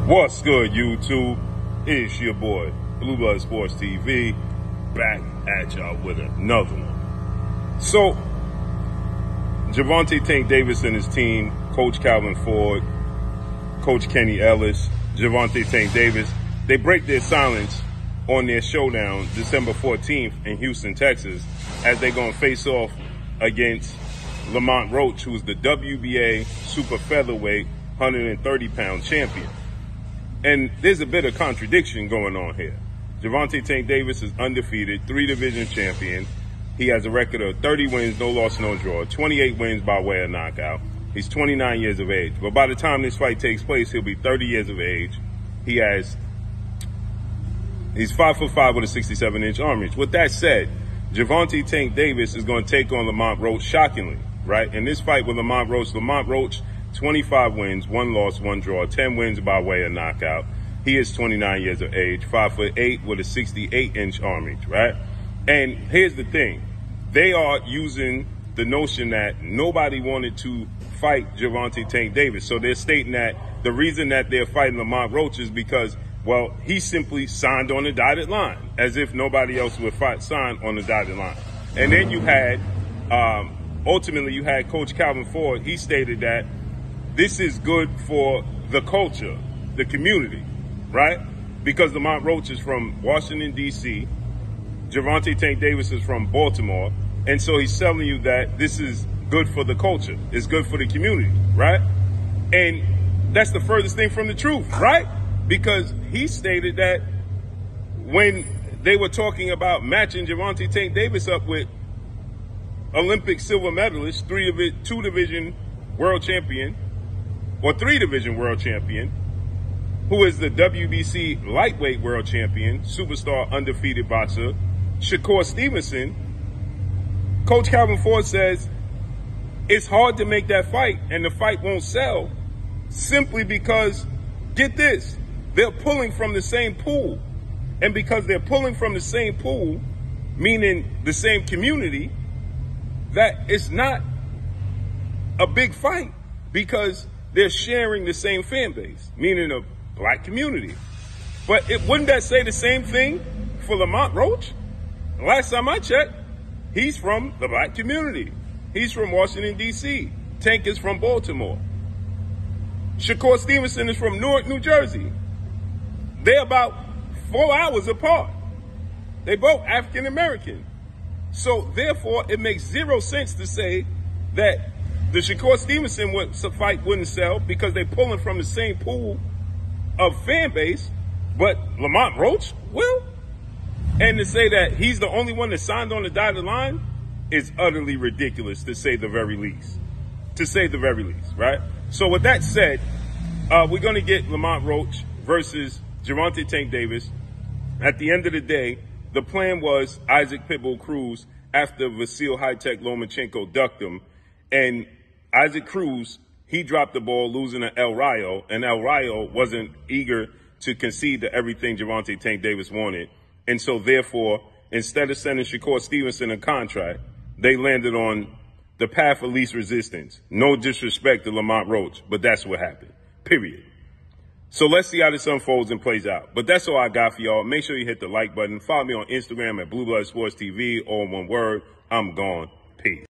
What's good, YouTube? It's your boy, Blue Blood Sports TV, back at y'all with another one. So, Gervonta Tank Davis and his team, Coach Calvin Ford, Coach Kenny Ellis, Gervonta Tank Davis, they break their silence on their showdown December 14th in Houston, Texas, as they're going to face off against Lamont Roach, who's the WBA super featherweight 130-pound champion. And there's a bit of contradiction going on here. Gervonta Tank Davis is undefeated, 3-division champion. He has a record of 30 wins, no loss, no draw, 28 wins by way of knockout. He's 29 years of age. But by the time this fight takes place, he'll be 30 years of age. He's 5'5" with a 67-inch arm reach. With that said, Gervonta Tank Davis is going to take on Lamont Roach, shockingly, right? In this fight with Lamont Roach, 25 wins, 1 loss, 1 draw, 10 wins by way of knockout. He is 29 years of age, 5'8" with a 68-inch arm reach, right? And here's the thing. They are using the notion that nobody wanted to fight Gervonta Tank Davis. So they're stating that the reason that they're fighting Lamont Roach is because, well, he simply signed on the dotted line, as if nobody else would sign on the dotted line. And then you had, ultimately, you had Coach Calvin Ford. He stated that this is good for the culture, the community, right? Because Lamont Roach is from Washington, D.C., Gervonta Tank Davis is from Baltimore, and so he's telling you that this is good for the culture. It's good for the community, right? And that's the furthest thing from the truth, right? Because he stated that when they were talking about matching Gervonta Tank Davis up with Olympic silver medalist, 2-division world champion, or 3-division world champion, who is the WBC lightweight world champion, superstar undefeated boxer, Shakur Stevenson, Coach Calvin Ford says it's hard to make that fight and the fight won't sell simply because, get this, they're pulling from the same pool. And because they're pulling from the same pool, meaning the same community, that it's not a big fight because they're sharing the same fan base, meaning a black community. But wouldn't that say the same thing for Lamont Roach? Last time I checked, he's from the black community. He's from Washington, D.C. Tank is from Baltimore. Shakur Stevenson is from Newark, New Jersey. They're about 4 hours apart. They both African American. So therefore, it makes zero sense to say that the Shakur Stevenson fight wouldn't sell because they're pulling from the same pool of fan base, but Lamont Roach will? And to say that he's the only one that signed on the dotted line is utterly ridiculous, to say the very least. To say the very least, right? So with that said, we're going to get Lamont Roach versus Gervonta Tank Davis. At the end of the day, the plan was Isaac Pitbull Cruz after Vasil High-Tech Lomachenko ducked him. And Isaac Cruz, he dropped the ball losing to El Rayo, and El Rayo wasn't eager to concede to everything Gervonta Tank Davis wanted. And so therefore, instead of sending Shakur Stevenson a contract, they landed on the path of least resistance. No disrespect to Lamont Roach, but that's what happened, period. So let's see how this unfolds and plays out. But that's all I got for y'all. Make sure you hit the like button. Follow me on Instagram at Blue Blood Sports TV, all in one word. I'm gone. Peace.